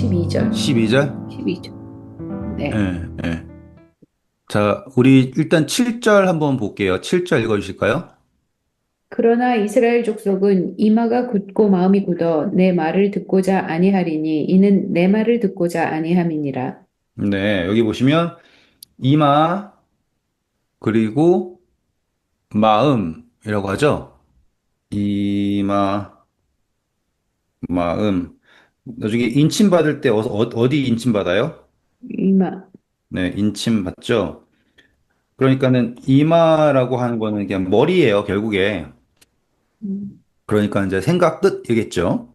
12절. 12절? 12절. 네. 예, 예. 자, 우리 일단 7절 한번 볼게요. 7절 읽어주실까요? 그러나 이스라엘 족속은 이마가 굳고 마음이 굳어 내 말을 듣고자 아니하리니 이는 내 말을 듣고자 아니함이니라. 네, 여기 보시면 이마 그리고 마음이라고 하죠. 이마, 마음. 나중에 인침 받을 때 어디 인침 받아요? 이마. 네, 인침 받죠. 그러니까는 이마라고 하는 거는 그냥 머리예요, 결국에. 음, 그러니까 이제 생각 뜻이겠죠.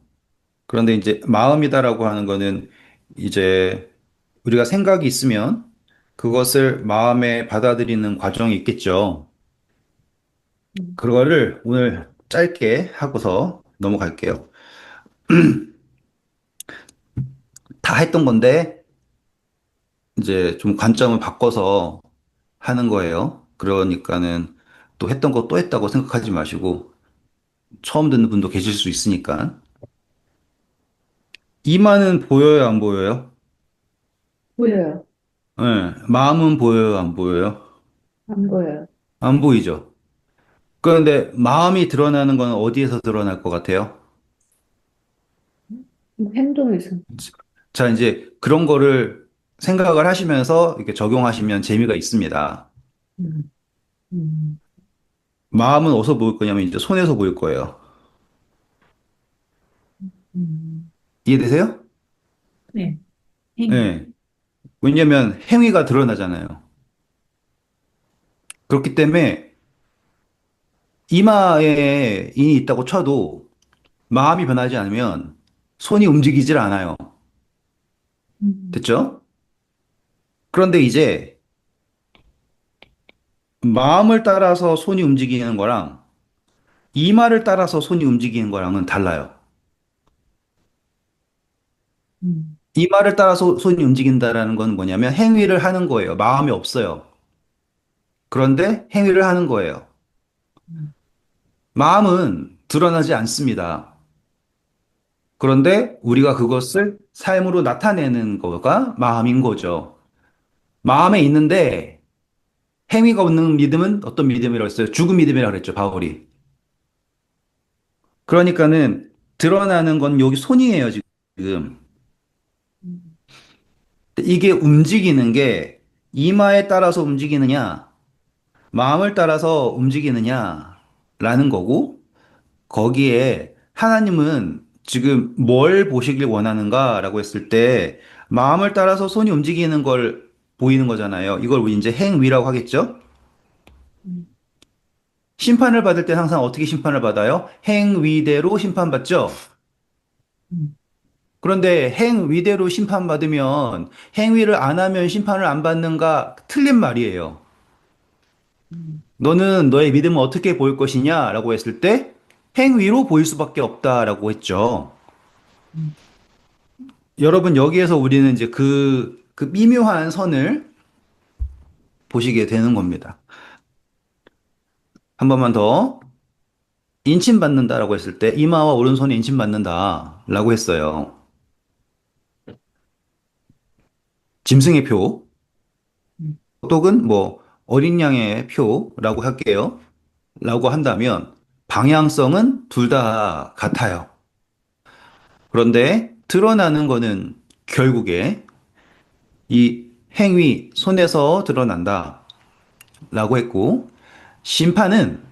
그런데 이제 마음이다라고 하는 거는 이제 우리가 생각이 있으면 그것을 마음에 받아들이는 과정이 있겠죠. 음, 그거를 오늘 짧게 하고서 넘어갈게요. 다 했던 건데 이제 좀 관점을 바꿔서 하는 거예요. 그러니까는 또 했던 거 또 했다고 생각하지 마시고 처음 듣는 분도 계실 수 있으니까. 이마는 보여요, 안 보여요? 보여요. 네, 마음은 보여요, 안 보여요? 안 보여요. 안 보이죠? 그런데 마음이 드러나는 건 어디에서 드러날 것 같아요? 행동에서. 자, 이제 그런 거를 생각을 하시면서 이렇게 적용하시면 재미가 있습니다. 음, 음, 마음은 어디서 보일 거냐면 이제 손에서 보일 거예요. 음. 이해되세요? 네. 행. 네. 왜냐면 행위가 드러나잖아요. 그렇기 때문에 이마에 인이 있다고 쳐도 마음이 변하지 않으면 손이 움직이질 않아요. 음, 됐죠? 그런데 이제 마음을 따라서 손이 움직이는 거랑 이마를 따라서 손이 움직이는 거랑은 달라요. 음, 이마를 따라서 손이 움직인다라는 건 뭐냐면 행위를 하는 거예요. 마음이 없어요. 그런데 행위를 하는 거예요. 음, 마음은 드러나지 않습니다. 그런데 우리가 그것을 삶으로 나타내는 거가 마음인 거죠. 마음에 있는데 행위가 없는 믿음은 어떤 믿음이라고 했어요? 죽은 믿음이라고 그랬죠, 바울이. 그러니까는 드러나는 건 여기 손이에요, 지금. 음, 이게 움직이는 게 이마에 따라서 움직이느냐, 마음을 따라서 움직이느냐라는 거고, 거기에 하나님은 지금 뭘 보시길 원하는가라고 했을 때, 마음을 따라서 손이 움직이는 걸 보이는 거잖아요. 이걸 우리 이제 행위라고 하겠죠? 음, 심판을 받을 때 항상 어떻게 심판을 받아요? 행위대로 심판받죠? 음, 그런데 행위대로 심판받으면 행위를 안 하면 심판을 안 받는가? 틀린 말이에요. 음, 너는 너의 믿음은 어떻게 보일 것이냐? 라고 했을 때 행위로 보일 수밖에 없다라고 했죠. 음. 여러분, 여기에서 우리는 이제 그 미묘한 선을 보시게 되는 겁니다. 한 번만 더. 인침받는다라고 했을 때 이마와 오른손에 인침받는다라고 했어요. 짐승의 표, 음. 혹은 뭐 어린 양의 표라고 할게요. 라고 한다면 방향성은 둘 다 같아요. 그런데 드러나는 거는 결국에 이 행위, 손에서 드러난다 라고 했고, 심판은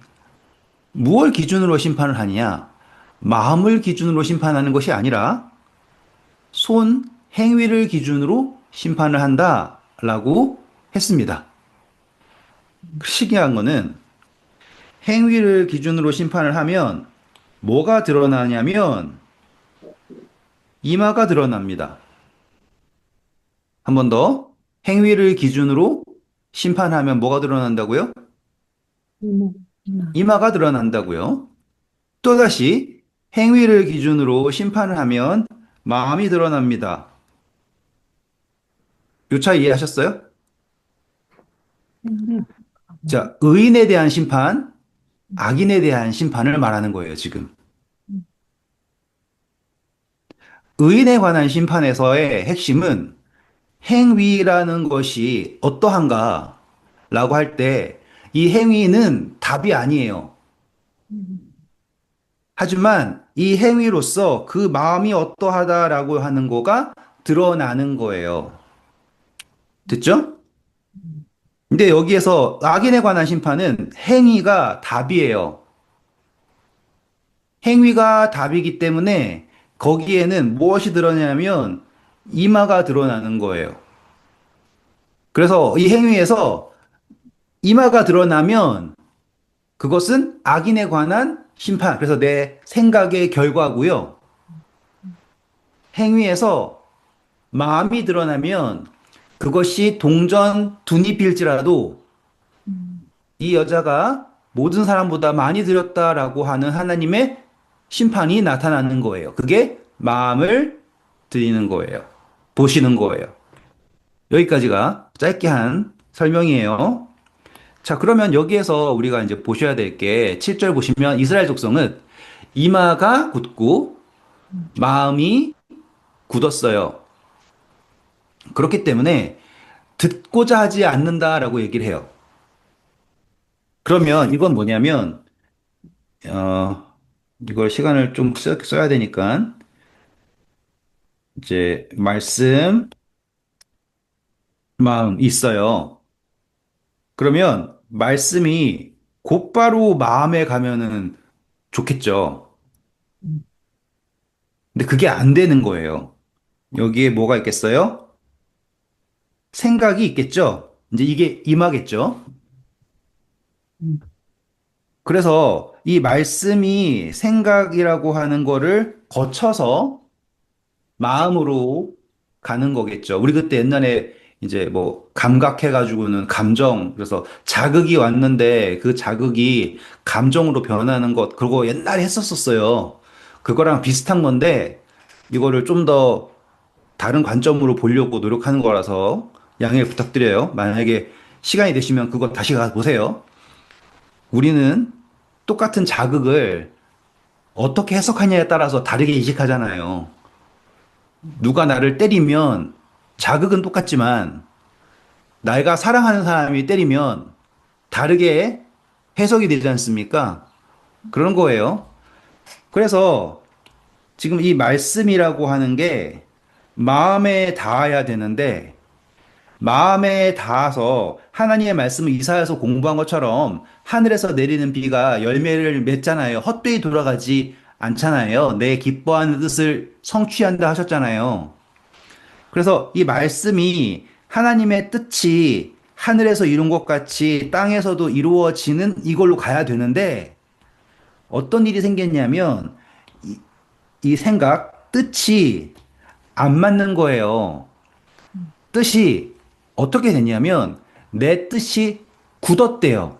무엇 기준으로 심판을 하느냐? 마음을 기준으로 심판하는 것이 아니라 손, 행위를 기준으로 심판을 한다 라고 했습니다. 신기한 거는 행위를 기준으로 심판을 하면 뭐가 드러나냐면 이마가 드러납니다. 한 번 더. 행위를 기준으로 심판하면 뭐가 드러난다고요? 이마. 이마. 이마가 드러난다고요. 또다시 행위를 기준으로 심판을 하면 마음이 드러납니다. 요 차이 이해하셨어요? 음, 자, 의인에 대한 심판, 악인에 대한 심판을 말하는 거예요, 지금. 음, 의인에 관한 심판에서의 핵심은 행위라는 것이 어떠한가라고 할 때 이 행위는 답이 아니에요. 음, 하지만 이 행위로서 그 마음이 어떠하다라고 하는 거가 드러나는 거예요. 됐죠? 음, 근데 여기에서 악인에 관한 심판은 행위가 답이에요. 행위가 답이기 때문에 거기에는 무엇이 드러나냐면 이마가 드러나는 거예요. 그래서 이 행위에서 이마가 드러나면 그것은 악인에 관한 심판. 그래서 내 생각의 결과고요. 행위에서 마음이 드러나면 그것이 동전 두잎일지라도 음, 이 여자가 모든 사람보다 많이 드렸다라고 하는 하나님의 심판이 나타나는 거예요. 그게 마음을 드리는 거예요. 보시는 거예요. 여기까지가 짧게 한 설명이에요. 자, 그러면 여기에서 우리가 이제 보셔야 될 게 7절 보시면 이스라엘 족속은 이마가 굳고 음, 마음이 굳었어요. 그렇기 때문에 듣고자 하지 않는다라고 얘기를 해요. 그러면 이건 뭐냐면, 이걸 시간을 좀 써야 되니까, 이제, 말씀, 마음 있어요. 그러면, 말씀이 곧바로 마음에 가면은 좋겠죠. 음, 근데 그게 안 되는 거예요. 여기에 뭐가 있겠어요? 생각이 있겠죠? 이제 이게 임하겠죠? 음, 그래서 이 말씀이 생각이라고 하는 거를 거쳐서 마음으로 가는 거겠죠. 우리 그때 옛날에 이제 뭐 감각해가지고는 감정, 그래서 자극이 왔는데 그 자극이 감정으로 변하는 것, 그거 옛날에 했었었어요. 그거랑 비슷한 건데 이거를 좀 더 다른 관점으로 보려고 노력하는 거라서 양해 부탁드려요. 만약에 시간이 되시면 그거 다시 가 보세요. 우리는 똑같은 자극을 어떻게 해석하냐에 따라서 다르게 이식하잖아요. 누가 나를 때리면 자극은 똑같지만 내가 사랑하는 사람이 때리면 다르게 해석이 되지 않습니까? 그런 거예요. 그래서 지금 이 말씀이라고 하는 게 마음에 닿아야 되는데 마음에 닿아서 하나님의 말씀을 이사야서 공부한 것처럼 하늘에서 내리는 비가 열매를 맺잖아요. 헛되이 돌아가지 않잖아요. 내 기뻐하는 뜻을 성취한다 하셨잖아요. 그래서 이 말씀이 하나님의 뜻이 하늘에서 이룬 것 같이 땅에서도 이루어지는 이걸로 가야 되는데 어떤 일이 생겼냐면 이 생각, 뜻이 안 맞는 거예요. 음, 뜻이 어떻게 됐냐면 내 뜻이 굳었대요.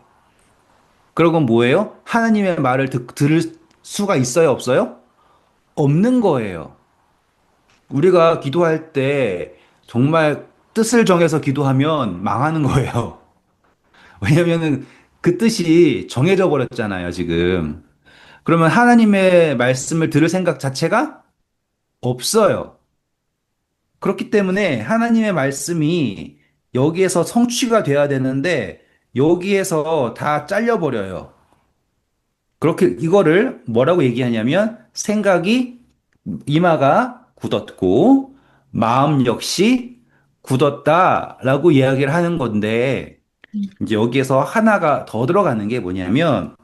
그러건 뭐예요? 하나님의 말을 들을 수가 있어요, 없어요? 없는 거예요. 우리가 기도할 때 정말 뜻을 정해서 기도하면 망하는 거예요. 왜냐면은 그 뜻이 정해져 버렸잖아요, 지금. 그러면 하나님의 말씀을 들을 생각 자체가 없어요. 그렇기 때문에 하나님의 말씀이 여기에서 성취가 돼야 되는데 여기에서 다 잘려버려요. 그렇게 이거를 뭐라고 얘기하냐면 생각이 이마가 굳었고 마음 역시 굳었다라고 이야기를 하는 건데 음, 이제 여기에서 하나가 더 들어가는 게 뭐냐면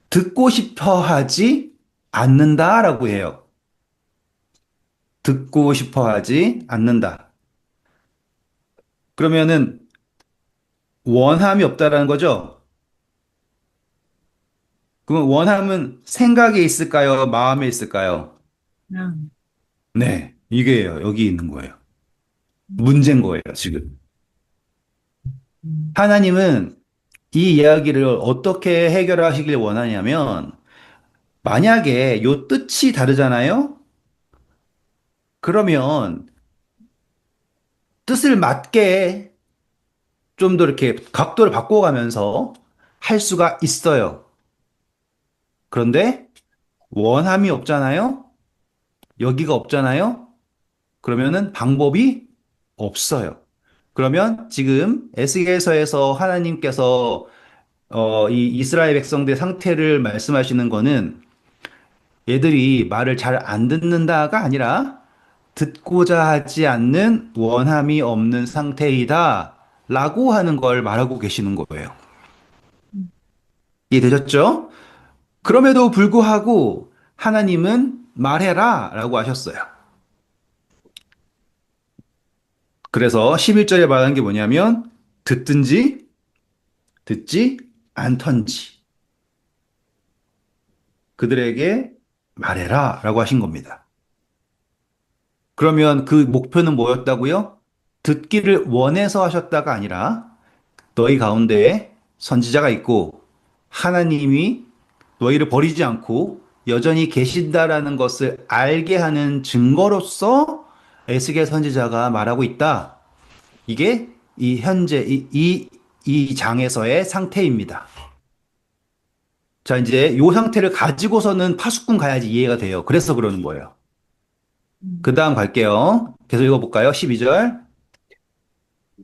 듣고 싶어 하지 않는다라고 해요. 듣고 싶어 하지 않는다. 그러면은 원함이 없다라는 거죠? 그럼 원함은 생각에 있을까요? 마음에 있을까요? 아, 네, 이게요. 여기 있는 거예요. 음, 문제인 거예요, 지금. 음, 하나님은 이 이야기를 어떻게 해결하시길 원하냐면, 만약에 요 뜻이 다르잖아요? 그러면 뜻을 맞게 좀 더 이렇게 각도를 바꿔가면서 할 수가 있어요. 그런데 원함이 없잖아요? 여기가 없잖아요? 그러면은 방법이 없어요. 그러면 지금 에스겔서에서 하나님께서 이 이스라엘 백성들 상태를 말씀하시는 거는 얘들이 말을 잘 안 듣는다가 아니라 듣고자 하지 않는 원함이 없는 상태이다 라고 하는 걸 말하고 계시는 거예요. 이해되셨죠? 그럼에도 불구하고 하나님은 말해라 라고 하셨어요. 그래서 11절에 말하는 게 뭐냐면 듣든지 듣지 않던지 그들에게 말해라 라고 하신 겁니다. 그러면 그 목표는 뭐였다고요? 듣기를 원해서 하셨다가 아니라 너희 가운데에 선지자가 있고 하나님이 너희를 버리지 않고 여전히 계신다라는 것을 알게 하는 증거로서 에스겔 선지자가 말하고 있다. 이게 이 현재 이 장에서의 상태입니다. 자, 이제 이 상태를 가지고서는 파수꾼 가야지 이해가 돼요. 그래서 그러는 거예요. 그 다음 갈게요. 계속 읽어볼까요? 12절.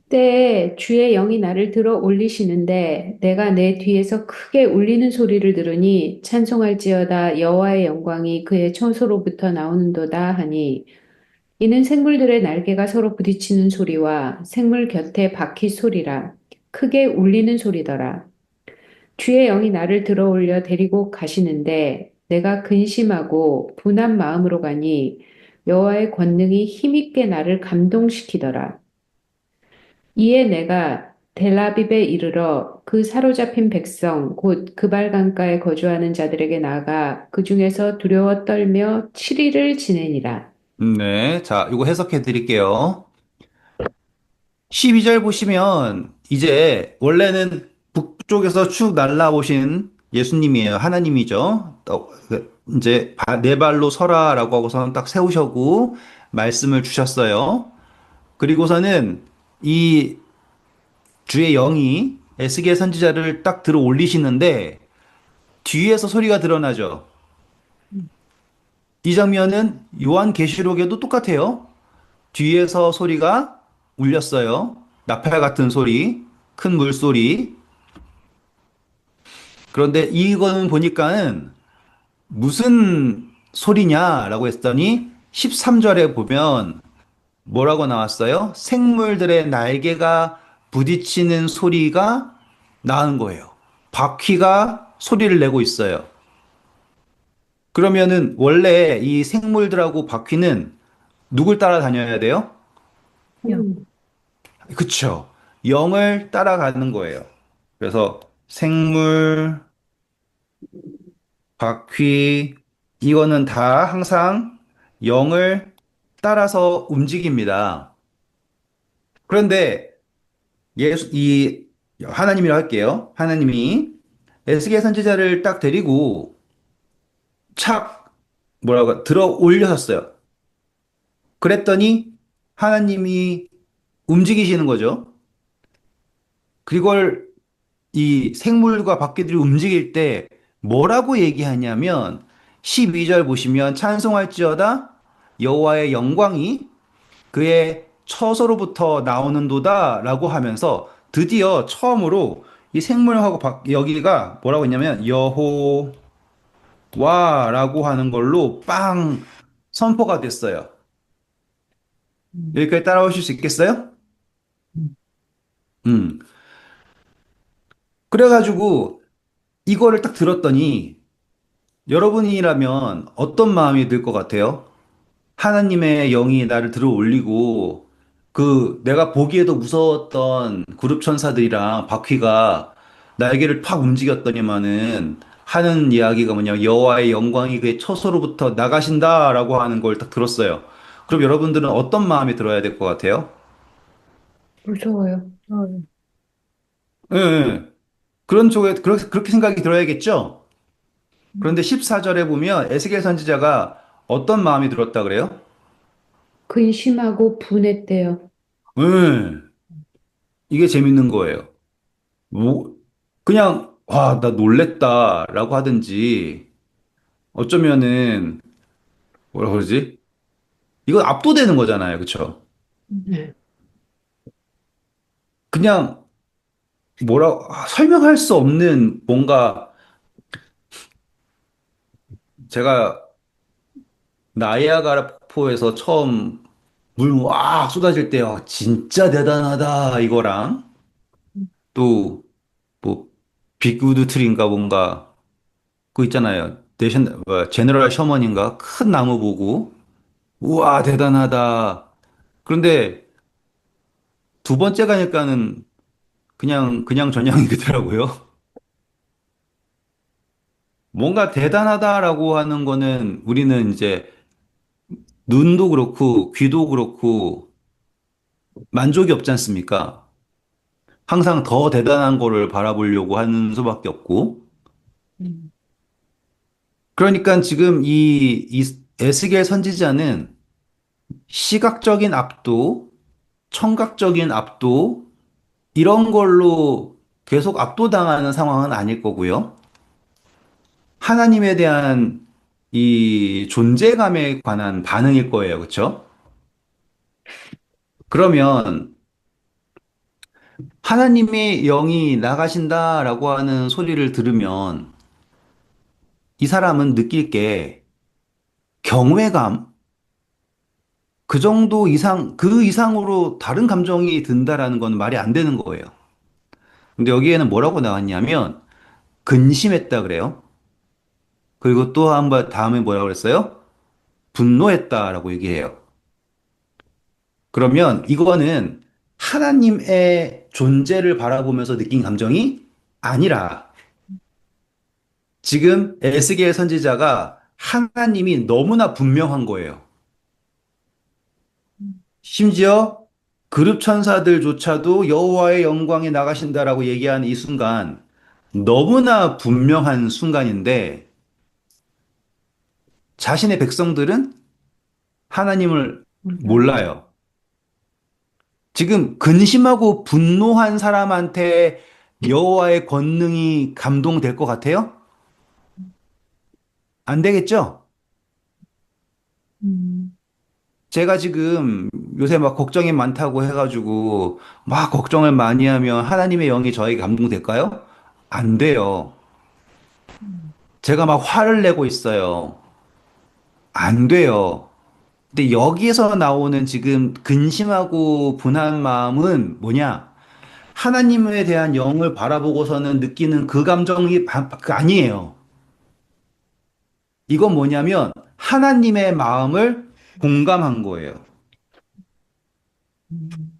때에 주의 영이 나를 들어 올리시는데 내가 내 뒤에서 크게 울리는 소리를 들으니 찬송할지어다 여호와의 영광이 그의 처소로부터 나오는도다 하니 이는 생물들의 날개가 서로 부딪히는 소리와 생물 곁에 바퀴 소리라 크게 울리는 소리더라. 주의 영이 나를 들어 올려 데리고 가시는데 내가 근심하고 분한 마음으로 가니 여호와의 권능이 힘있게 나를 감동시키더라. 이에 내가 델아빕에 이르러 그 사로잡힌 백성 곧 그발 강가에 거주하는 자들에게 나가 그 중에서 두려워 떨며 7일을 지내니라. 네. 자, 이거 해석해 드릴게요. 12절 보시면 이제 원래는 북쪽에서 쭉 날라오신 예수님이에요. 하나님이죠. 이제 네 발로 서라라고 하고서는 딱 세우셔고 말씀을 주셨어요. 그리고서는 이 주의 영이 에스겔 선지자를 딱 들어 올리시는데 뒤에서 소리가 드러나죠. 이 장면은 요한계시록에도 똑같아요. 뒤에서 소리가 울렸어요. 나팔 같은 소리, 큰 물소리. 그런데 이거는 보니까는 무슨 소리냐라고 했더니 13절에 보면 뭐라고 나왔어요? 생물들의 날개가 부딪히는 소리가 나는 거예요. 바퀴가 소리를 내고 있어요. 그러면은 원래 이 생물들하고 바퀴는 누굴 따라다녀야 돼요? 영. 그쵸. 영을 따라가는 거예요. 그래서 생물, 바퀴, 이거는 다 항상 영을 따라서 움직입니다. 그런데 이 하나님이라고 할게요. 하나님이 에스겔 선지자를 딱 데리고 착 뭐라고 들어 올려셨어요. 그랬더니 하나님이 움직이시는 거죠. 그걸 이 생물과 바퀴들이 움직일 때 뭐라고 얘기하냐면 12절 보시면 찬송할지어다 여호와의 영광이 그의 처소로부터 나오는도다라고 하면서 드디어 처음으로 이 생물하고 여기가 뭐라고 했냐면 여호와라고 하는 걸로 빵 선포가 됐어요. 여기까지 따라오실 수 있겠어요? 음. 그래가지고 이거를 딱 들었더니 여러분이라면 어떤 마음이 들 것 같아요? 하나님의 영이 나를 들어 올리고 그 내가 보기에도 무서웠던 그룹 천사들이랑 바퀴가 날개를 팍 움직였더니만은 하는 이야기가 뭐냐 여호와의 영광이 그의 처소로부터 나가신다라고 하는 걸 딱 들었어요. 그럼 여러분들은 어떤 마음이 들어야 될 것 같아요? 무서워요. 예, 예. 그런 쪽에 그렇게 생각이 들어야겠죠? 그런데 14절에 보면 에스겔 선지자가 어떤 마음이 들었다 그래요? 근심하고 분했대요. 예. 이게 재밌는 거예요. 뭐, 그냥, 와, 나 놀랬다라고 하든지, 어쩌면은, 뭐라 그러지? 이건 압도되는 거잖아요. 그쵸? 네. 그냥 설명할 수 없는 뭔가 제가 나이아가라 폭포에서 처음 물 와 쏟아질 때 진짜 대단하다 이거랑 또 뭐 빅우드 트리인가 뭔가 그거 있잖아요. 제너럴 셔먼인가 큰 나무 보고 우와 대단하다. 그런데 두 번째 가니까는 그냥 전형이더라고요. 뭔가 대단하다라고 하는 거는 우리는 이제 눈도 그렇고 귀도 그렇고 만족이 없지 않습니까? 항상 더 대단한 거를 바라보려고 하는 수밖에 없고. 음, 그러니까 지금 이 에스겔 선지자는 시각적인 압도, 청각적인 압도, 이런 걸로 계속 압도당하는 상황은 아닐 거고요. 하나님에 대한 이 존재감에 관한 반응일 거예요. 그렇죠? 그러면 하나님의 영이 나가신다라고 하는 소리를 들으면 이 사람은 느낄 게 경외감, 그 정도 이상, 그 이상으로 다른 감정이 든다라는 건 말이 안 되는 거예요. 근데 여기에는 뭐라고 나왔냐면 근심했다 그래요. 그리고 또 한 번 다음에 뭐라고 그랬어요? 분노했다라고 얘기해요. 그러면 이거는 하나님의 존재를 바라보면서 느낀 감정이 아니라 지금 에스겔 선지자가 하나님이 너무나 분명한 거예요. 심지어 그룹 천사들조차도 여호와의 영광에 나가신다라고 얘기하는 이 순간 너무나 분명한 순간인데 자신의 백성들은 하나님을 몰라요. 몰라요. 지금 근심하고 분노한 사람한테 여호와의 권능이 감동될 것 같아요? 안 되겠죠? 음, 제가 지금 요새 막 걱정이 많다고 해가지고 막 걱정을 많이 하면 하나님의 영이 저에게 감동될까요? 안 돼요. 음, 제가 막 화를 내고 있어요. 안 돼요. 근데 여기에서 나오는 지금 근심하고 분한 마음은 뭐냐? 하나님에 대한 영을 바라보고서는 느끼는 그 감정이 그 아니에요. 이건 뭐냐면 하나님의 마음을 공감한 거예요. 음,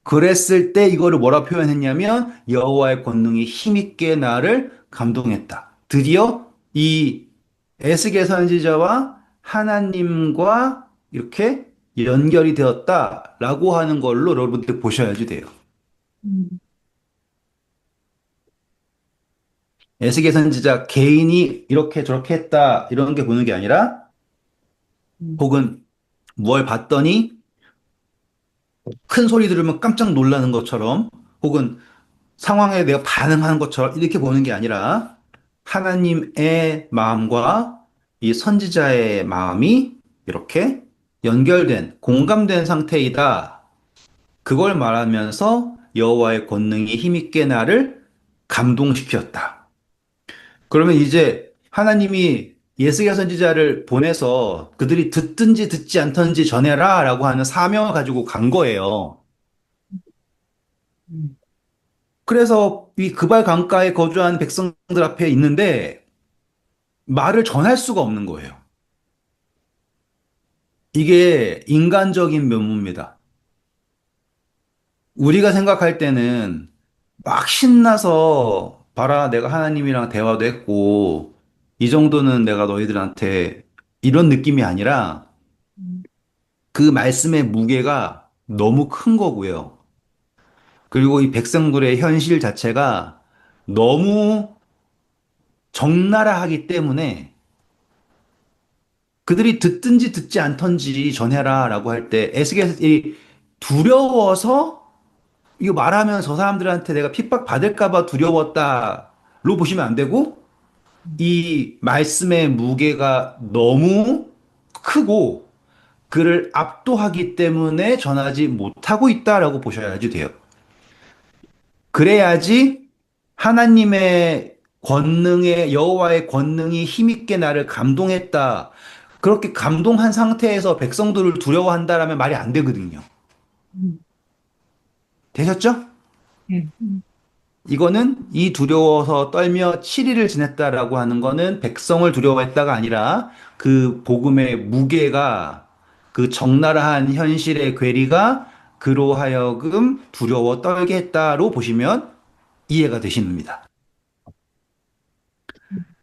그랬을 때 이거를 뭐라 표현했냐면 여호와의 권능이 힘있게 나를 감동했다. 드디어 이 에스겔 선지자와 하나님과 이렇게 연결이 되었다라고 하는 걸로 여러분들 보셔야지 돼요. 음, 에스겔 선지자 개인이 이렇게 저렇게 했다 이런 게 보는 게 아니라 음, 혹은 뭘 봤더니 큰 소리 들으면 깜짝 놀라는 것처럼 혹은 상황에 내가 반응하는 것처럼 이렇게 보는 게 아니라 하나님의 마음과 이 선지자의 마음이 이렇게 연결된, 공감된 상태이다. 그걸 말하면서 여호와의 권능이 힘있게 나를 감동시켰다. 그러면 이제 하나님이 예스야 선지자를 보내서 그들이 듣든지 듣지 않든지 전해라 라고 하는 사명을 가지고 간 거예요. 음, 그래서 이 그발 강가에 거주한 백성들 앞에 있는데 말을 전할 수가 없는 거예요. 이게 인간적인 면모입니다. 우리가 생각할 때는 막 신나서 봐라, 내가 하나님이랑 대화도 했고 이 정도는 내가 너희들한테 이런 느낌이 아니라 음, 그 말씀의 무게가 너무 큰 거고요. 그리고 이 백성들의 현실 자체가 너무 적나라하기 때문에 그들이 듣든지 듣지 않던지 전해라 라고 할 때 에스겔이 두려워서 이거 말하면 저 사람들한테 내가 핍박 받을까 봐 두려웠다로 보시면 안 되고 이 말씀의 무게가 너무 크고 그를 압도하기 때문에 전하지 못하고 있다라고 보셔야지 돼요. 그래야지 하나님의 권능의 여호와의 권능이 힘있게 나를 감동했다. 그렇게 감동한 상태에서 백성들을 두려워한다라면 말이 안 되거든요. 음, 되셨죠? 네. 이거는 이 두려워서 떨며 7일을 지냈다라고 하는 거는 백성을 두려워했다가 아니라 그 복음의 무게가 그 적나라한 현실의 괴리가 그로 하여금 두려워 떨게 했다로 보시면 이해가 되십니다.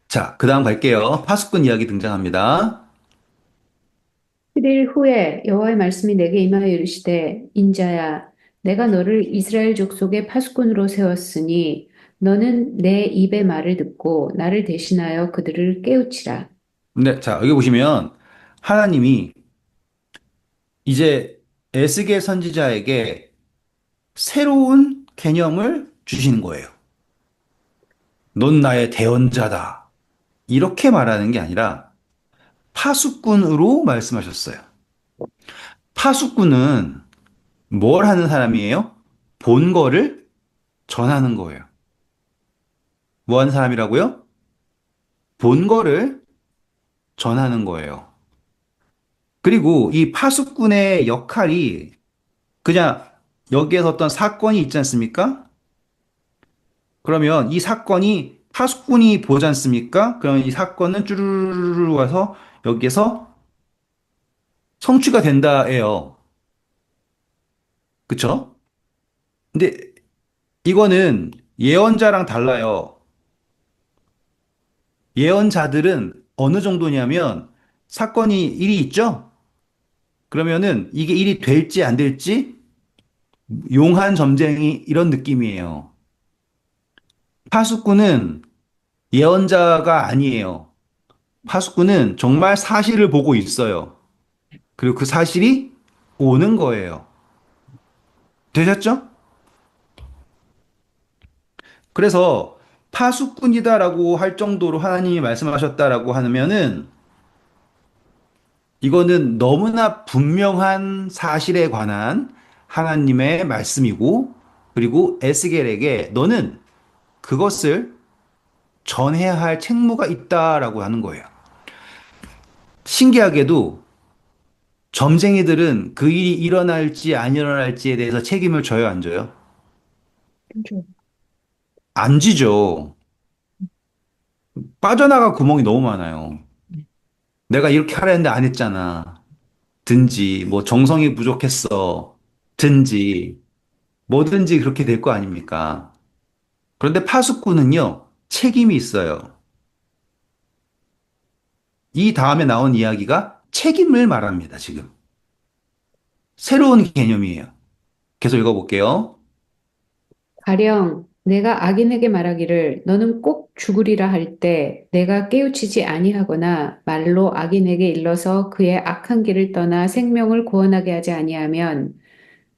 자, 그 다음 갈게요. 파수꾼 이야기 등장합니다. 7일 후에 여호와의 말씀이 내게 임하여 이르시되 인자야 내가 너를 이스라엘 족속의 파수꾼으로 세웠으니 너는 내 입의 말을 듣고 나를 대신하여 그들을 깨우치라. 네, 자, 여기 보시면 하나님이 이제 에스겔 선지자에게 새로운 개념을 주시는 거예요. 넌 나의 대언자다. 이렇게 말하는 게 아니라 파수꾼으로 말씀하셨어요. 파수꾼은 뭘 하는 사람이에요? 본 거를 전하는 거예요. 뭐 하는 사람이라고요? 본 거를 전하는 거예요. 그리고 이 파수꾼의 역할이 그냥 여기에서 어떤 사건이 있지 않습니까? 그러면 이 사건이 파수꾼이 보지 않습니까? 그러면 이 사건은 쭈루루루 와서 여기에서 성취가 된다예요. 그쵸? 근데 이거는 예언자랑 달라요. 예언자들은 어느 정도냐면 사건이 일이 있죠? 그러면은 이게 일이 될지 안 될지 용한 점쟁이 이런 느낌이에요. 파수꾼은 예언자가 아니에요. 파수꾼은 정말 사실을 보고 있어요. 그리고 그 사실이 오는 거예요. 되셨죠? 그래서 파수꾼이다라고 할 정도로 하나님이 말씀하셨다라고 하면은 이거는 너무나 분명한 사실에 관한 하나님의 말씀이고 그리고 에스겔에게 너는 그것을 전해야 할 책무가 있다라고 하는 거예요. 신기하게도 점쟁이들은 그 일이 일어날지 안 일어날지에 대해서 책임을 져요, 안 져요? 그죠. 안 지죠. 빠져나갈 구멍이 너무 많아요. 내가 이렇게 하려 했는데 안 했잖아. 든지, 뭐 정성이 부족했어. 든지, 뭐든지 그렇게 될 거 아닙니까? 그런데 파수꾼은요, 책임이 있어요. 이 다음에 나온 이야기가 책임을 말합니다, 지금. 새로운 개념이에요. 계속 읽어볼게요. 가령 내가 악인에게 말하기를 너는 꼭 죽으리라 할 때 내가 깨우치지 아니하거나 말로 악인에게 일러서 그의 악한 길을 떠나 생명을 구원하게 하지 아니하면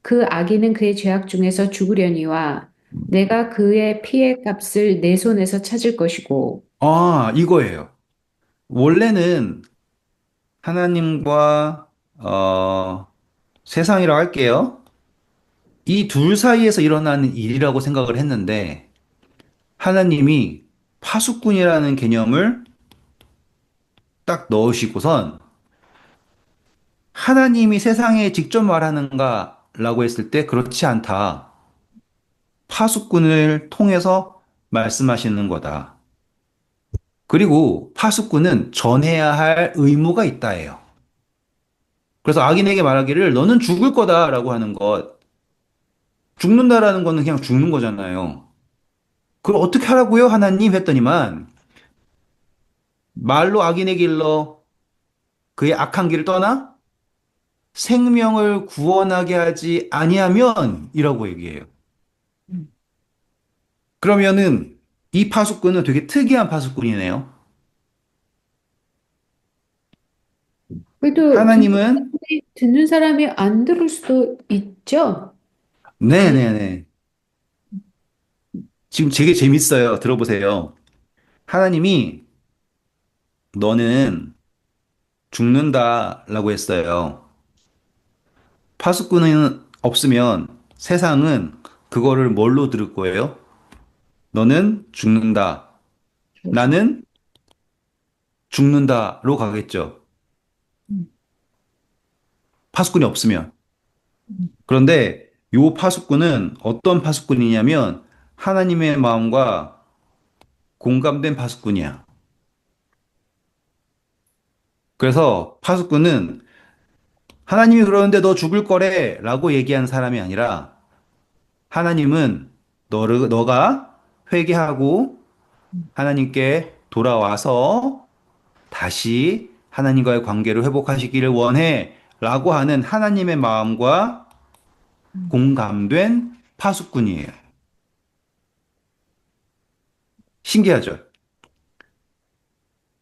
그 악인은 그의 죄악 중에서 죽으려니와 내가 그의 피의 값을 내 손에서 찾을 것이고 아, 이거예요. 원래는 하나님과, 세상이라고 할게요. 이 둘 사이에서 일어나는 일이라고 생각을 했는데, 하나님이 파수꾼이라는 개념을 딱 넣으시고선 하나님이 세상에 직접 말하는가 라고 했을 때 그렇지 않다. 파수꾼을 통해서 말씀하시는 거다. 그리고 파수꾼은 전해야 할 의무가 있다예요. 그래서 악인에게 말하기를 너는 죽을 거다라고 하는 것. 죽는다라는 거는 그냥 죽는 거잖아요. 그걸 어떻게 하라고요, 하나님? 했더니만 말로 악인에게 일러 그의 악한 길을 떠나 생명을 구원하게 하지 아니하면 이라고 얘기해요. 그러면은 이 파수꾼은 되게 특이한 파수꾼이네요. 그래도 하나님은 듣는 사람이 안 들을 수도 있죠? 아, 네네네. 지금 되게 재밌어요. 들어보세요. 하나님이 너는 죽는다라고 했어요. 파수꾼은 없으면 세상은 그거를 뭘로 들을 거예요? 너는 죽는다. 그렇죠. 나는 죽는다로 가겠죠. 음, 파수꾼이 없으면. 음. 그런데 요 파수꾼은 어떤 파수꾼이냐면 하나님의 마음과 공감된 파수꾼이야. 그래서 파수꾼은 하나님이 그러는데 너 죽을 거래 라고 얘기하는 사람이 아니라 하나님은 너가 회개하고 하나님께 돌아와서 다시 하나님과의 관계를 회복하시기를 원해 라고 하는 하나님의 마음과 음. 공감된 파수꾼이에요. 신기하죠?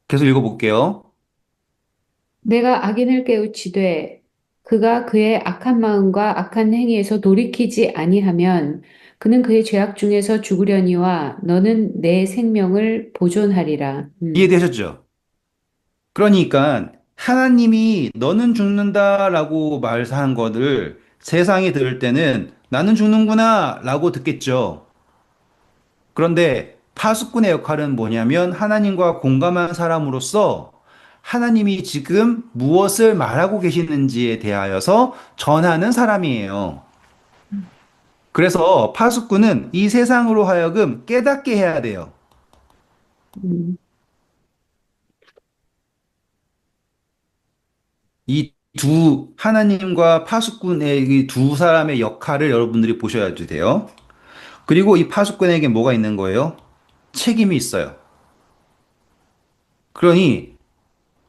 계속 읽어볼게요. 내가 악인을 깨우치되 그가 그의 악한 마음과 악한 행위에서 돌이키지 아니하면 그는 그의 죄악 중에서 죽으려니와 너는 내 생명을 보존하리라. 이해되셨죠? 그러니까 하나님이 너는 죽는다라고 말한 것을 세상이 들을 때는 나는 죽는구나 라고 듣겠죠. 그런데 파수꾼의 역할은 뭐냐면 하나님과 공감한 사람으로서 하나님이 지금 무엇을 말하고 계시는지에 대하여서 전하는 사람이에요. 그래서 파수꾼은 이 세상으로 하여금 깨닫게 해야 돼요. 음, 이 두 하나님과 파수꾼의 이 두 사람의 역할을 여러분들이 보셔야 돼요. 그리고 이 파수꾼에게 뭐가 있는 거예요? 책임이 있어요. 그러니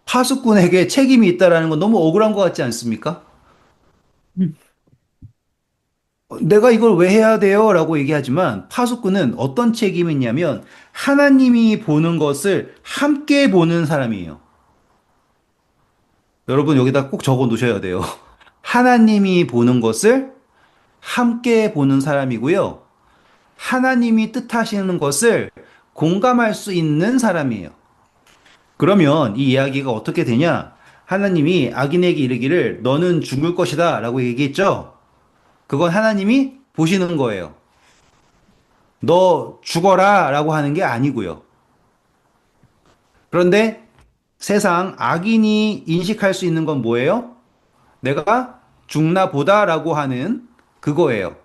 파수꾼에게 책임이 있다라는 건 너무 억울한 것 같지 않습니까? 음, 내가 이걸 왜 해야 돼요? 라고 얘기하지만 파수꾼은 어떤 책임이 있냐면 하나님이 보는 것을 함께 보는 사람이에요. 여러분 여기다 꼭 적어 놓으셔야 돼요. 하나님이 보는 것을 함께 보는 사람이고요. 하나님이 뜻하시는 것을 공감할 수 있는 사람이에요. 그러면 이 이야기가 어떻게 되냐? 하나님이 악인에게 이르기를 너는 죽을 것이다 라고 얘기했죠? 그건 하나님이 보시는 거예요. 너 죽어라 라고 하는 게 아니고요. 그런데 세상 악인이 인식할 수 있는 건 뭐예요? 내가 죽나 보다라고 하는 그거예요.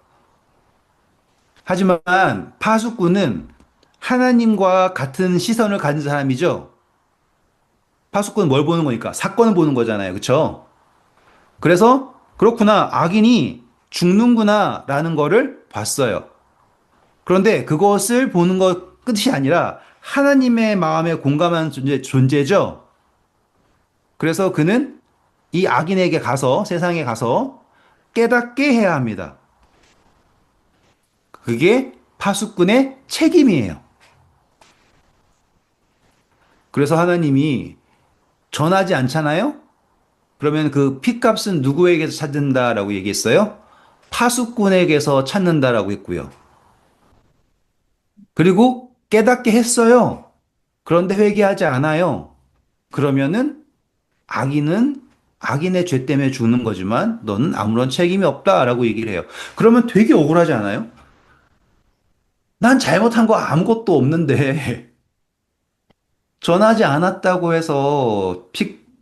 하지만 파수꾼은 하나님과 같은 시선을 가진 사람이죠. 파수꾼은 뭘 보는 거니까? 사건을 보는 거잖아요. 그쵸? 그래서 그렇구나. 악인이 죽는구나 라는 거를 봤어요. 그런데 그것을 보는 것 끝이 아니라 하나님의 마음에 공감하는 존재죠. 그래서 그는 이 악인에게 가서 세상에 가서 깨닫게 해야 합니다. 그게 파수꾼의 책임이에요. 그래서 하나님이 전하지 않잖아요? 그러면 그 핏값은 누구에게서 찾는다라고 얘기했어요? 파수꾼에게서 찾는다라고 했고요. 그리고 깨닫게 했어요. 그런데 회개하지 않아요. 그러면은 악인은 악인의 죄 때문에 죽는 거지만 너는 아무런 책임이 없다라고 얘기를 해요. 그러면 되게 억울하지 않아요? 난 잘못한 거 아무것도 없는데 전하지 않았다고 해서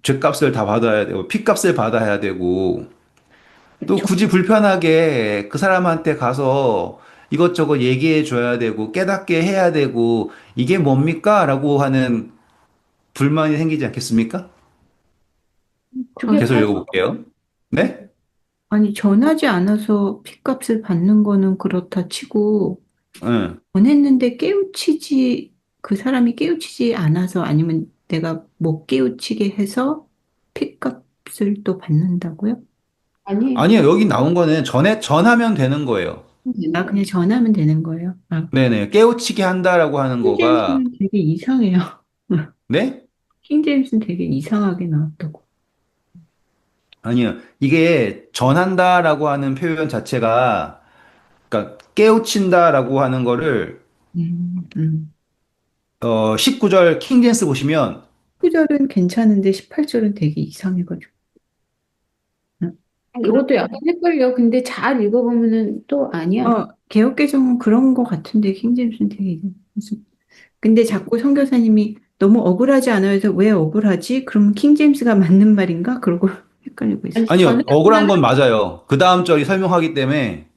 죄값을 다 받아야 되고 핏값을 받아야 되고 또 그렇죠. 굳이 불편하게 그 사람한테 가서 이것저것 얘기해 줘야 되고 깨닫게 해야 되고 이게 뭡니까? 라고 하는 불만이 생기지 않겠습니까? 그게 계속 전하지, 읽어볼게요. 네? 아니, 전하지 않아서 핏값을 받는 거는 그렇다 치고, 응. 전했는데 그 사람이 깨우치지 않아서 아니면 내가 못 깨우치게 해서 핏값을 또 받는다고요? 아니에요. 아니요, 여기 나온 거는 전하면 되는 거예요. 아, 그냥 전하면 되는 거예요. 아, 네네. 깨우치게 한다라고 하는 거가, 킹제임스는 되게 이상해요. 네? 킹제임스는 되게 이상하게 나왔다고. 아니요. 이게 전한다라고 하는 표현 자체가, 그러니까 깨우친다라고 하는 거를, 음, 음, 19절 킹제임스 보시면 19절은 괜찮은데 18절은 되게 이상해가지고. 응. 그, 이것도 약간 헷갈려. 근데 잘 읽어보면은 또 아니야. 개역개정은 그런 거 같은데 킹제임스는 되게 무슨. 근데 자꾸 선교사님이 너무 억울하지 않아요? 해서 왜 억울하지? 그러면 킹제임스가 맞는 말인가? 그러고 헷갈리고 있어. 아니, 아니요, 억울한 전에는 건 맞아요. 그 다음 절이 설명하기 때문에,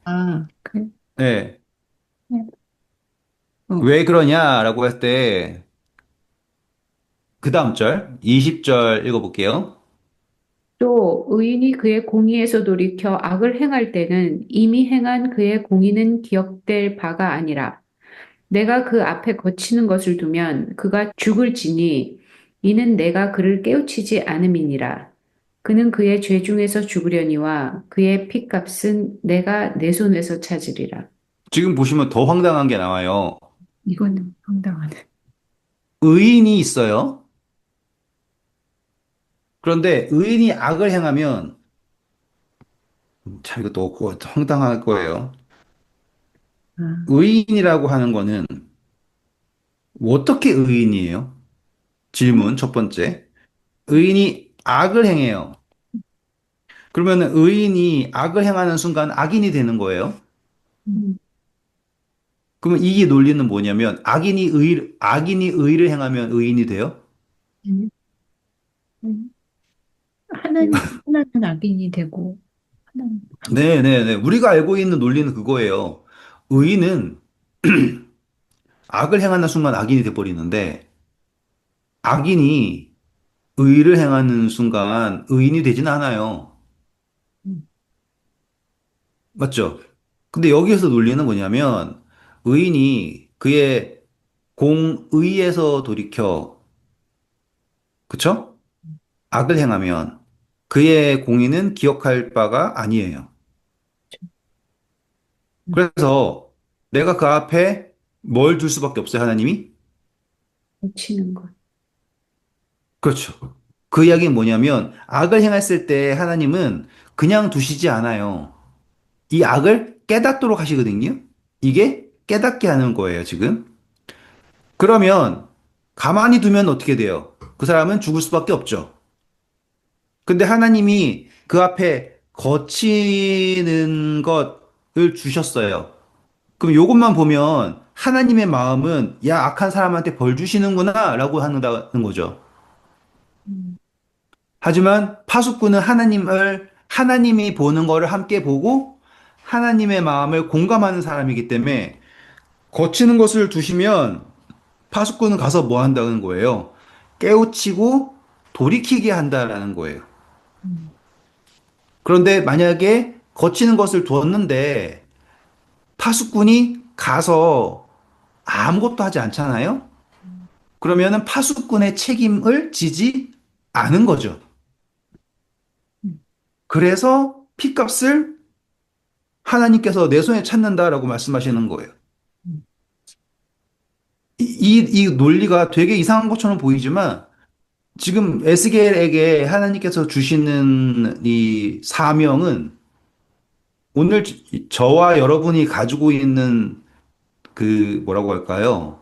그래. 네, 어, 왜 그러냐라고 했을 때, 그 다음 절, 20절 읽어볼게요. 또 의인이 그의 공의에서 돌이켜 악을 행할 때는 이미 행한 그의 공의는 기억될 바가 아니라 내가 그 앞에 거치는 것을 두면 그가 죽을지니 이는 내가 그를 깨우치지 않음이니라. 그는 그의 죄 중에서 죽으려니와 그의 핏값은 내가 내 손에서 찾으리라. 지금 보시면 더 황당한 게 나와요. 이거는 황당하네. 의인이 있어요. 그런데 의인이 악을 행하면, 참 이것도 황당할 거예요. 아, 의인이라고 하는 거는 어떻게 의인이에요? 질문 첫 번째. 의인이 악을 행해요. 그러면 의인이 악을 행하는 순간 악인이 되는 거예요. 음, 그러면 이 논리는 뭐냐면 악인이 의를 행하면 의인이 돼요? 음, 음. 하나는 악인이 되고, 하나는, 네네네. 우리가 알고 있는 논리는 그거예요. 의인은 악을 행하는 순간 악인이 돼버리는데 악인이 의를 행하는 순간 의인이 되진 않아요. 음, 맞죠? 근데 여기에서 논리는 뭐냐면 의인이 그의 공의에서 돌이켜, 그쵸? 악을 행하면 그의 공의는 기억할 바가 아니에요. 음. 그래서 내가 그 앞에 뭘 둘 수밖에 없어요, 하나님이? 고치는 것. 그렇죠. 그 이야기는 뭐냐면 악을 행했을 때 하나님은 그냥 두시지 않아요. 이 악을 깨닫도록 하시거든요. 이게 깨닫게 하는 거예요, 지금. 그러면 가만히 두면 어떻게 돼요? 그 사람은 죽을 수밖에 없죠. 근데 하나님이 그 앞에 거치는 것을 주셨어요. 그럼 요것만 보면 하나님의 마음은 야, 악한 사람한테 벌 주시는구나 라고 한다는 거죠. 음. 하지만 파수꾼은 하나님이 보는 거를 함께 보고 하나님의 마음을 공감하는 사람이기 때문에 거치는 것을 두시면 파수꾼은 가서 뭐 한다는 거예요? 깨우치고 돌이키게 한다라는 거예요. 음. 그런데 만약에 거치는 것을 두었는데 파수꾼이 가서 아무것도 하지 않잖아요? 그러면은 파수꾼의 책임을 지지 않은 거죠. 음. 그래서 핏값을 하나님께서 내 손에 찾는다라고 말씀하시는 거예요. 음. 이 논리가 되게 이상한 것처럼 보이지만 지금 에스겔에게 하나님께서 주시는 이 사명은 오늘 저와 여러분이 가지고 있는 그 뭐라고 할까요?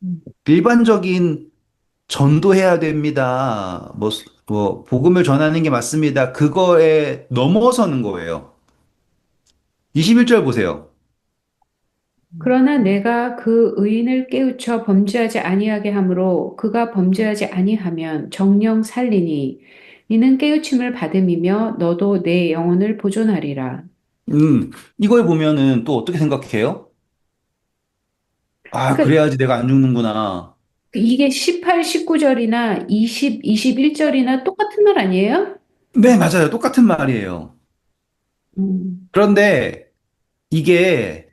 음. 일반적인 전도해야 됩니다. 복음을 전하는 게 맞습니다. 그거에 넘어서는 거예요. 21절 보세요. 그러나 내가 그 의인을 깨우쳐 범죄하지 아니하게 하므로 그가 범죄하지 아니하면 정령 살리니 이는 깨우침을 받음이며 너도 내 영혼을 보존하리라. 이걸 보면은 또 어떻게 생각해요? 아, 그러니까 그래야지 내가 안 죽는구나. 이게 18, 19절이나 20, 21절이나 똑같은 말 아니에요? 네, 맞아요. 똑같은 말이에요. 음, 그런데 이게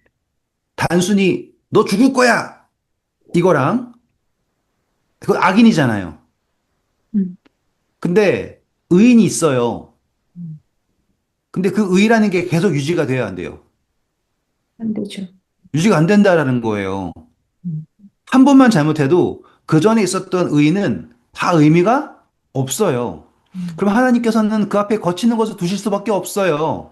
단순히 너 죽을 거야! 이거랑 그 악인이잖아요. 음. 근데 의인이 있어요. 음. 근데 그 의라는 게 계속 유지가 돼야 안 돼요. 안 되죠. 유지가 안 된다라는 거예요. 음. 한 번만 잘못해도 그 전에 있었던 의는 다 의미가 없어요. 음. 그럼 하나님께서는 그 앞에 거치는 것을 두실 수밖에 없어요.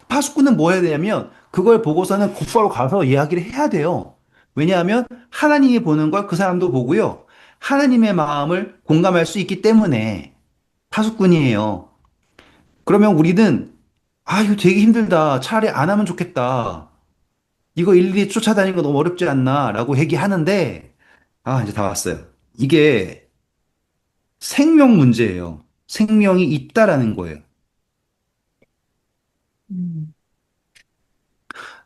파수꾼은 뭐 해야 되냐면 그걸 보고서는 곧바로 가서 이야기를 해야 돼요. 왜냐하면 하나님이 보는 걸 그 사람도 보고요. 하나님의 마음을 공감할 수 있기 때문에 파수꾼이에요. 그러면 우리는 아, 이거 되게 힘들다. 차라리 안 하면 좋겠다. 이거 일일이 쫓아다니는 거 너무 어렵지 않나? 라고 얘기하는데, 아, 이제 다 왔어요. 이게 생명 문제예요. 생명이 있다라는 거예요. 음,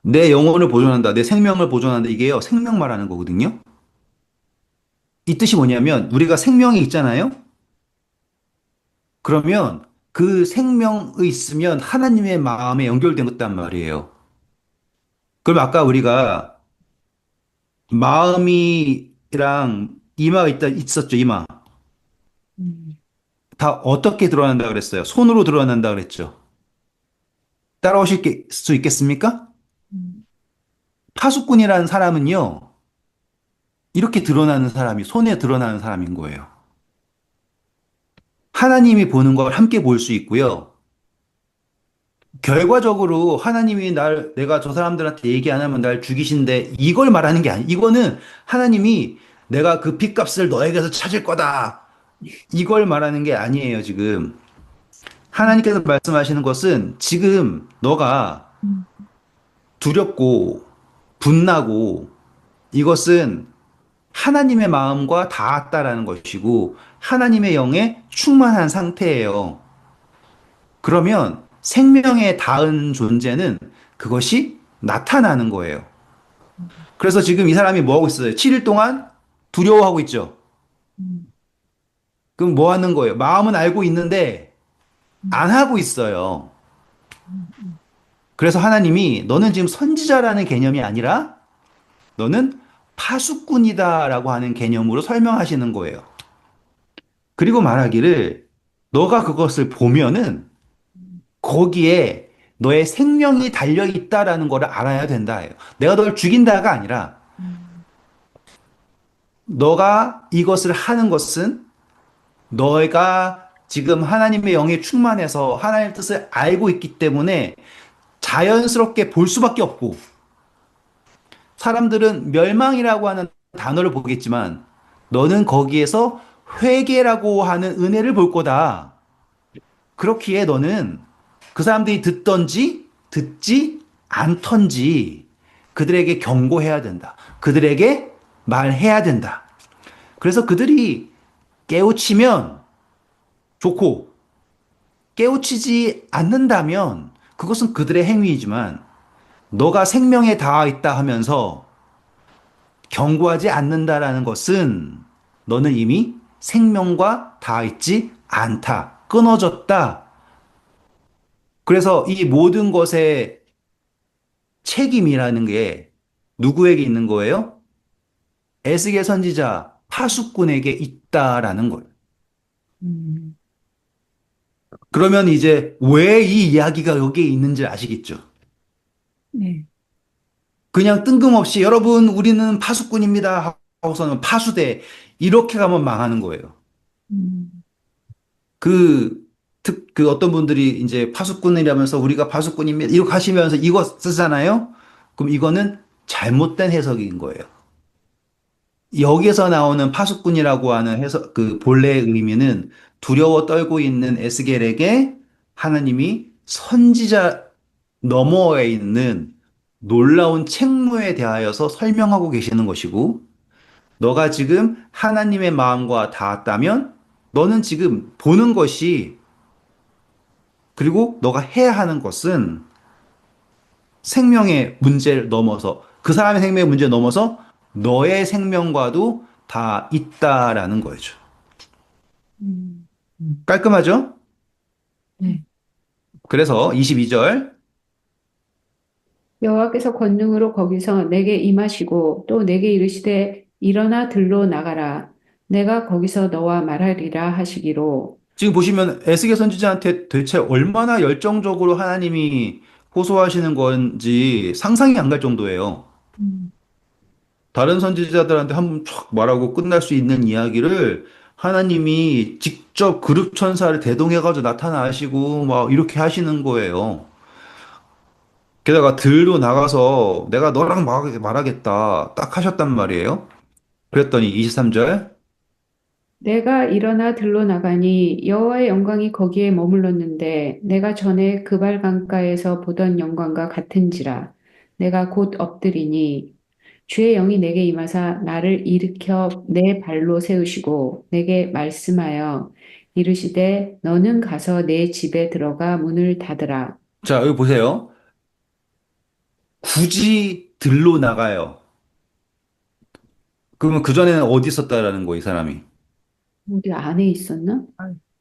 내 영혼을 보존한다. 내 생명을 보존한다. 이게요, 생명 말하는 거거든요. 이 뜻이 뭐냐면, 우리가 생명이 있잖아요? 그러면 그 생명이 있으면 하나님의 마음에 연결된 것단 말이에요. 그럼 아까 우리가 마음이랑 이마가 있었죠, 이마. 음, 다 어떻게 드러난다 그랬어요? 손으로 드러난다 그랬죠. 따라오실 수 있겠습니까? 음, 파수꾼이라는 사람은요, 이렇게 드러나는 사람이 손에 드러나는 사람인 거예요. 하나님이 보는 걸 함께 볼 수 있고요. 결과적으로 하나님이 내가 저 사람들한테 얘기 안 하면 날 죽이신대. 이걸 말하는 게 이거는 하나님이 내가 그 핏값을 너에게서 찾을 거다. 이걸 말하는 게 아니에요, 지금. 하나님께서 말씀하시는 것은 지금 너가 음, 두렵고 분나고 이것은 하나님의 마음과 닿았다라는 것이고 하나님의 영에 충만한 상태예요. 그러면 생명에 닿은 존재는 그것이 나타나는 거예요. 그래서 지금 이 사람이 뭐 하고 있어요? 7일 동안 두려워하고 있죠. 음, 그럼 뭐 하는 거예요? 마음은 알고 있는데 음, 안 하고 있어요. 음, 그래서 하나님이 너는 지금 선지자라는 개념이 아니라 너는 파수꾼이다라고 하는 개념으로 설명하시는 거예요. 그리고 말하기를 너가 그것을 보면은 거기에 너의 생명이 달려 있다라는 것을 알아야 된다예요. 내가 널 죽인다가 아니라 음, 너가 이것을 하는 것은 너가 지금 하나님의 영에 충만해서 하나님의 뜻을 알고 있기 때문에 자연스럽게 볼 수밖에 없고 사람들은 멸망이라고 하는 단어를 보겠지만 너는 거기에서 회개라고 하는 은혜를 볼 거다. 그렇기에 너는 그 사람들이 듣던지 듣지 않던지 그들에게 경고해야 된다. 그들에게 말해야 된다. 그래서 그들이 깨우치면 좋고 깨우치지 않는다면 그것은 그들의 행위이지만 너가 생명에 닿아 있다 하면서 경고하지 않는다라는 것은 너는 이미 생명과 닿아 있지 않다. 끊어졌다. 그래서 이 모든 것의 책임이라는 게 누구에게 있는 거예요? 에스겔 선지자 파수꾼에게 있다라는 거예요. 음. 그러면 이제 왜 이 이야기가 여기에 있는지 아시겠죠? 네. 그냥 뜬금없이 여러분 우리는 파수꾼입니다 하고서는 파수대 이렇게 가면 망하는 거예요. 음, 그, 그 어떤 분들이 이제 파수꾼이라면서 우리가 파수꾼입니다. 이렇게 하시면서 이거 쓰잖아요? 그럼 이거는 잘못된 해석인 거예요. 여기서 나오는 파수꾼이라고 하는 해석, 그 본래의 의미는 두려워 떨고 있는 에스겔에게 하나님이 선지자 너머에 있는 놀라운 책무에 대하여서 설명하고 계시는 것이고, 너가 지금 하나님의 마음과 닿았다면, 너는 지금 보는 것이, 그리고 너가 해야 하는 것은 생명의 문제를 넘어서, 그 사람의 생명의 문제를 넘어서 너의 생명과도 다 있다라는 거죠. 음, 깔끔하죠? 네. 그래서 22절. 여호와께서 권능으로 거기서 내게 임하시고 또 내게 이르시되 일어나 들로 나가라. 내가 거기서 너와 말하리라 하시기로. 지금 보시면 에스겔 선지자한테 대체 얼마나 열정적으로 하나님이 호소하시는 건지 상상이 안 갈 정도예요. 음, 다른 선지자들한테 한번 촥 말하고 끝날 수 있는 이야기를 하나님이 직접 그룹 천사를 대동해가지고 나타나시고 막 이렇게 하시는 거예요. 게다가 들로 나가서 내가 너랑 말하겠다 딱 하셨단 말이에요. 그랬더니 23절 내가 일어나 들로 나가니 여호와의 영광이 거기에 머물렀는데 내가 전에 그발 강가에서 보던 영광과 같은지라 내가 곧 엎드리니 주의 영이 내게 임하사 나를 일으켜 내 발로 세우시고 내게 말씀하여 이르시되 너는 가서 내 집에 들어가 문을 닫으라. 자, 여기 보세요. 굳이 들로 나가요. 그러면 그전에는 어디 있었다라는 거예요, 이 사람이? 어디 안에 있었나?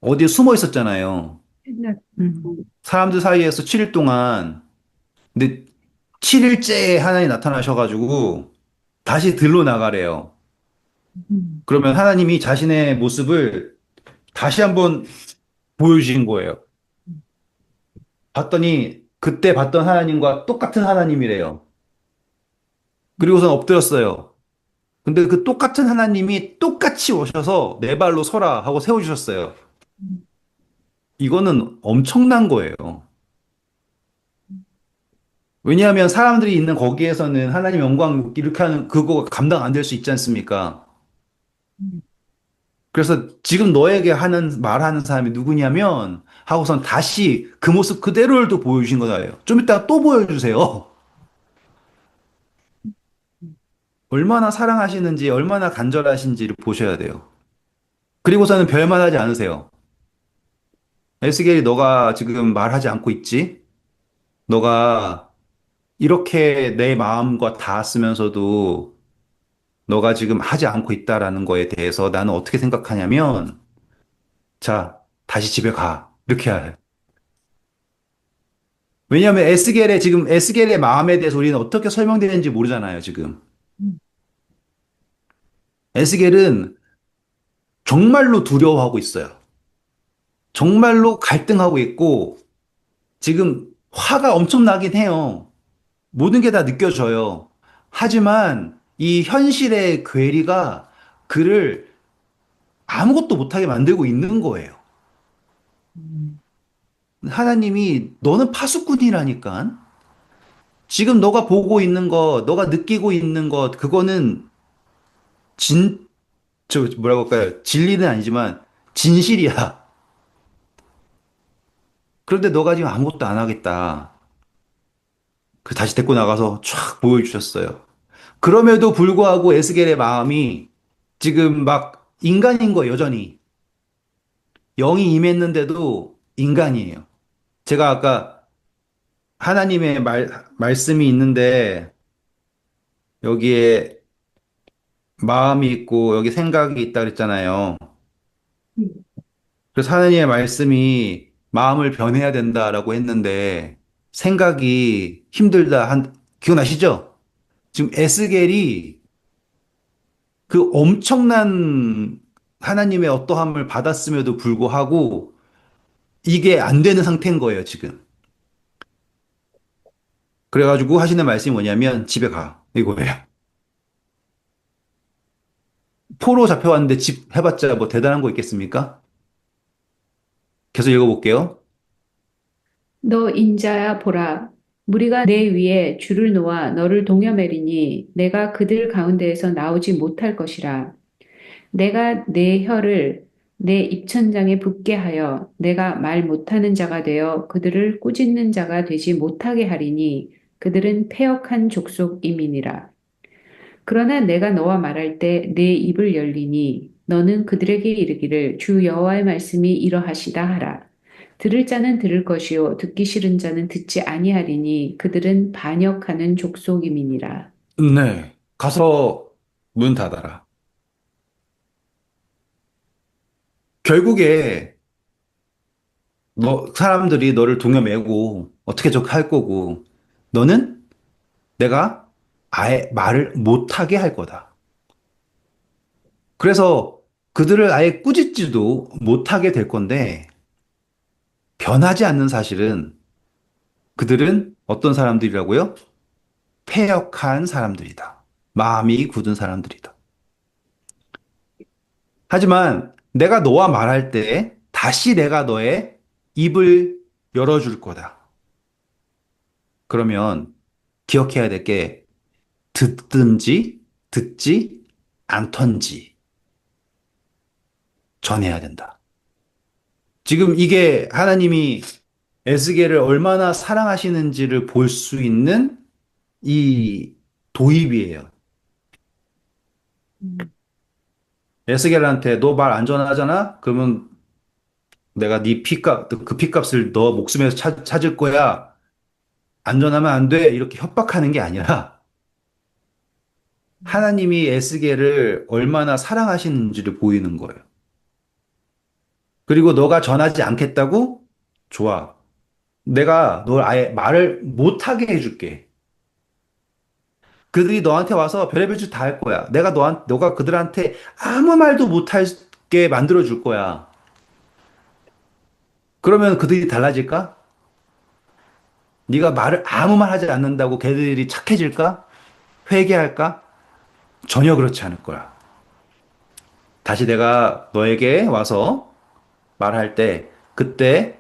어디에 숨어 있었잖아요. 음. 사람들 사이에서 7일 동안. 근데 7일째에 하나님이 나타나셔가지고 다시 들로 나가래요. 음. 그러면 하나님이 자신의 모습을 다시 한번 보여주신 거예요. 봤더니 그때 봤던 하나님과 똑같은 하나님이래요. 그리고선 엎드렸어요. 근데 그 똑같은 하나님이 똑같이 오셔서 내 발로 서라 하고 세워주셨어요. 이거는 엄청난 거예요. 왜냐하면 사람들이 있는 거기에서는 하나님 영광 이렇게 하는 그거 감당 안 될 수 있지 않습니까? 그래서 지금 너에게 하는 말하는 사람이 누구냐면 하고선 다시 그 모습 그대로를 또 보여주신 거예요. 좀 이따가 또 보여주세요. 얼마나 사랑하시는지 얼마나 간절하신지를 보셔야 돼요. 그리고서는 별말 하지 않으세요. 에스겔이 너가 지금 말하지 않고 있지? 너가 이렇게 내 마음과 닿았으면서도 너가 지금 하지 않고 있다라는 거에 대해서 나는 어떻게 생각하냐면 자, 다시 집에 가. 이렇게 해야 해. 왜냐하면 에스겔의 마음에 대해서 우리는 어떻게 설명되는지 모르잖아요, 지금. 에스겔은 정말로 두려워하고 있어요. 정말로 갈등하고 있고 지금 화가 엄청 나긴 해요. 모든 게 다 느껴져요. 하지만 이 현실의 괴리가 그를 아무것도 못하게 만들고 있는 거예요. 하나님이 너는 파수꾼이라니까. 지금 너가 보고 있는 것, 너가 느끼고 있는 것, 그거는 뭐라고 할까요? 진리는 아니지만 진실이야. 그런데 너가 지금 아무것도 안 하겠다. 그 다시 데리고 나가서 촥 보여주셨어요. 그럼에도 불구하고 에스겔의 마음이 지금 막 인간인 거 여전히. 영이 임했는데도 인간이에요. 제가 아까 하나님의 말씀이 있는데 여기에 마음이 있고 여기 생각이 있다 그랬잖아요. 그래서 하나님의 말씀이 마음을 변해야 된다라고 했는데 생각이 힘들다 기억나시죠? 지금 에스겔이 그 엄청난 하나님의 어떠함을 받았음에도 불구하고 이게 안 되는 상태인 거예요, 지금. 그래가지고 하시는 말씀이 뭐냐면 집에 가. 이거예요. 포로 잡혀왔는데 집 해봤자 뭐 대단한 거 있겠습니까? 계속 읽어볼게요. 너 인자야 보라. 무리가 내 위에 줄을 놓아 너를 동여매리니 내가 그들 가운데에서 나오지 못할 것이라. 내가 내 혀를 내 입천장에 붙게 하여 내가 말 못하는 자가 되어 그들을 꾸짖는 자가 되지 못하게 하리니 그들은 패역한 족속임이니라. 그러나 내가 너와 말할 때 내 입을 열리니 너는 그들에게 이르기를 주 여호와의 말씀이 이러하시다 하라. 들을 자는 들을 것이요 듣기 싫은 자는 듣지 아니하리니 그들은 반역하는 족속임이니라. 네. 가서 문 닫아라. 결국에 사람들이 너를 동여매고 어떻게 저렇게 할 거고 너는 내가 아예 말을 못하게 할 거다. 그래서 그들을 아예 꾸짖지도 못하게 될 건데 변하지 않는 사실은 그들은 어떤 사람들이라고요? 패역한 사람들이다. 마음이 굳은 사람들이다. 하지만 내가 너와 말할 때 다시 내가 너의 입을 열어줄 거다. 그러면 기억해야 될 게 듣든지 듣지 않던지. 전해야 된다. 지금 이게 하나님이 에스겔을 얼마나 사랑하시는지를 볼 수 있는 이 도입이에요. 음, 에스겔한테 너 말 안 전하잖아? 그러면 내가 네 피값, 그 피값을 너 목숨에서 찾을 거야. 안 전하면 안 돼. 이렇게 협박하는 게 아니라 하나님이 에스겔을 얼마나 사랑하시는지를 보이는 거예요. 그리고 너가 전하지 않겠다고? 좋아. 내가 널 아예 말을 못하게 해줄게. 그들이 너한테 와서 별의별 짓 다 할 거야. 너가 그들한테 아무 말도 못하게 만들어 줄 거야. 그러면 그들이 달라질까? 네가 말을 아무 말 하지 않는다고 걔들이 착해질까? 회개할까? 전혀 그렇지 않을 거야. 다시 내가 너에게 와서 말할 때, 그때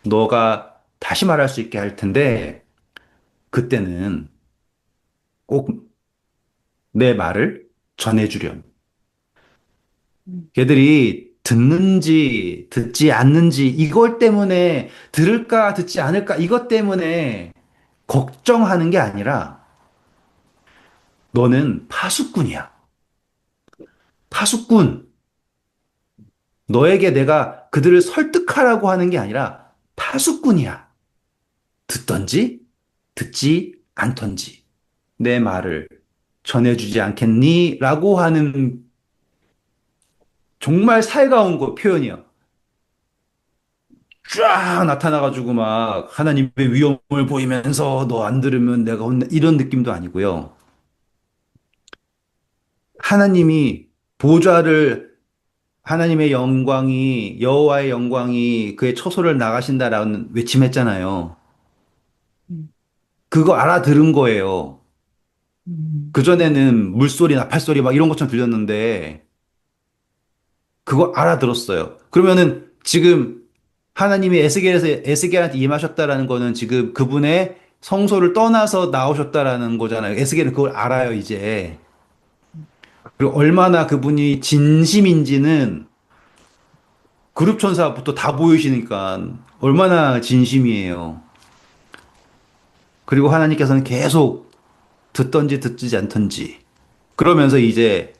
너가 다시 말할 수 있게 할 텐데, 그때는 꼭 내 말을 전해주렴. 음, 걔들이 듣는지 듣지 않는지 이걸 때문에 들을까 듣지 않을까 이것 때문에 걱정하는 게 아니라 너는 파수꾼이야. 파수꾼. 너에게 내가 그들을 설득하라고 하는 게 아니라 파수꾼이야. 듣던지 듣지 않던지 내 말을 전해주지 않겠니? 라고 하는 정말 살가운 거 표현이야. 쫙 나타나가지고 막 하나님의 위엄을 보이면서 너 안 들으면 내가 혼내 이런 느낌도 아니고요. 하나님이 보좌를 하나님의 영광이 여호와의 영광이 그의 처소를 나가신다라는 외침했잖아요. 음, 그거 알아들은 거예요. 음, 그전에는 물소리, 나팔소리 막 이런 것처럼 들렸는데 그거 알아들었어요. 그러면은 지금 하나님이 에스겔한테 임하셨다라는 거는 지금 그분의 성소를 떠나서 나오셨다라는 거잖아요. 에스겔은 그걸 알아요, 이제. 그리고 얼마나 그분이 진심인지는 그룹 천사부터 다 보이시니까 얼마나 진심이에요. 그리고 하나님께서는 계속 듣던지 듣지 않던지. 그러면서 이제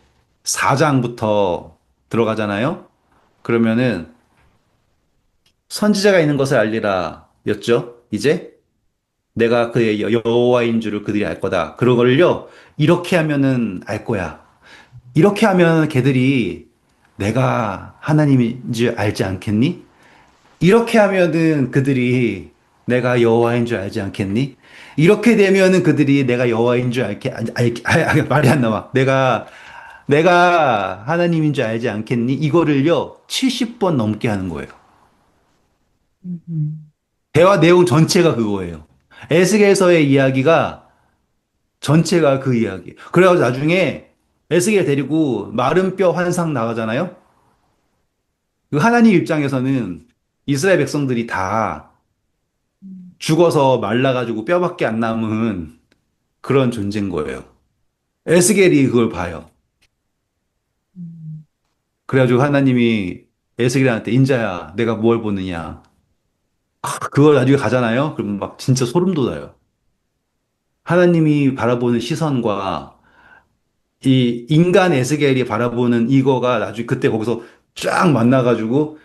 4장부터 들어가잖아요. 그러면은 선지자가 있는 것을 알리라 였죠. 이제 내가 그의 여호와인 줄을 그들이 알 거다. 그걸요. 이렇게 하면은 알 거야. 이렇게 하면 걔들이 내가 하나님인 줄 알지 않겠니? 이렇게 하면은 그들이 내가 여호와인 줄 알지 않겠니? 이렇게 되면은 그들이 내가 여호와인 줄 말이 안 나와. 내가 하나님인 줄 알지 않겠니? 이거를요. 70번 넘게 하는 거예요. 음, 대화 내용 전체가 그거예요. 에스겔서의 이야기가 전체가 그 이야기. 그래가지고 나중에 에스겔 데리고 마른 뼈 환상 나가잖아요. 그 하나님 입장에서는 이스라엘 백성들이 다 죽어서 말라가지고 뼈밖에 안 남은 그런 존재인 거예요. 에스겔이 그걸 봐요. 음, 그래가지고 하나님이 에스겔한테 인자야, 내가 뭘 보느냐. 그걸 나중에 가잖아요. 그러면 막 진짜 소름 돋아요. 하나님이 바라보는 시선과 이 인간 에스겔이 바라보는 이거가 나중에 그때 거기서 쫙 만나가지고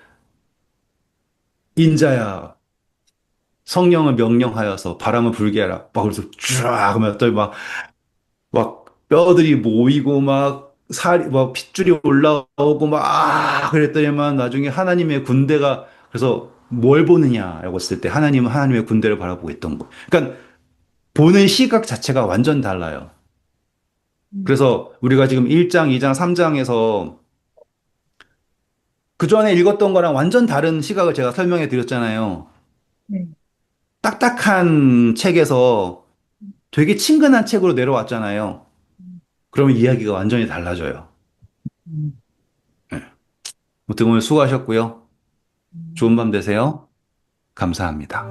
인자야 성령을 명령하여서 바람을 불게 하라. 막 그래서 쫙 하면 막 뼈들이 모이고 막 살이 막 핏줄이 올라오고 막 그랬더니만 나중에 하나님의 군대가 그래서 뭘 보느냐라고 했을 때 하나님은 하나님의 군대를 바라보고 있던 거. 그러니까 보는 시각 자체가 완전 달라요. 음, 그래서 우리가 지금 1장, 2장, 3장에서 그 전에 읽었던 거랑 완전 다른 시각을 제가 설명해 드렸잖아요. 네. 딱딱한 책에서 되게 친근한 책으로 내려왔잖아요. 그러면 이야기가 완전히 달라져요. 음, 네. 아무튼 오늘 수고하셨고요. 음. 좋은 밤 되세요. 감사합니다.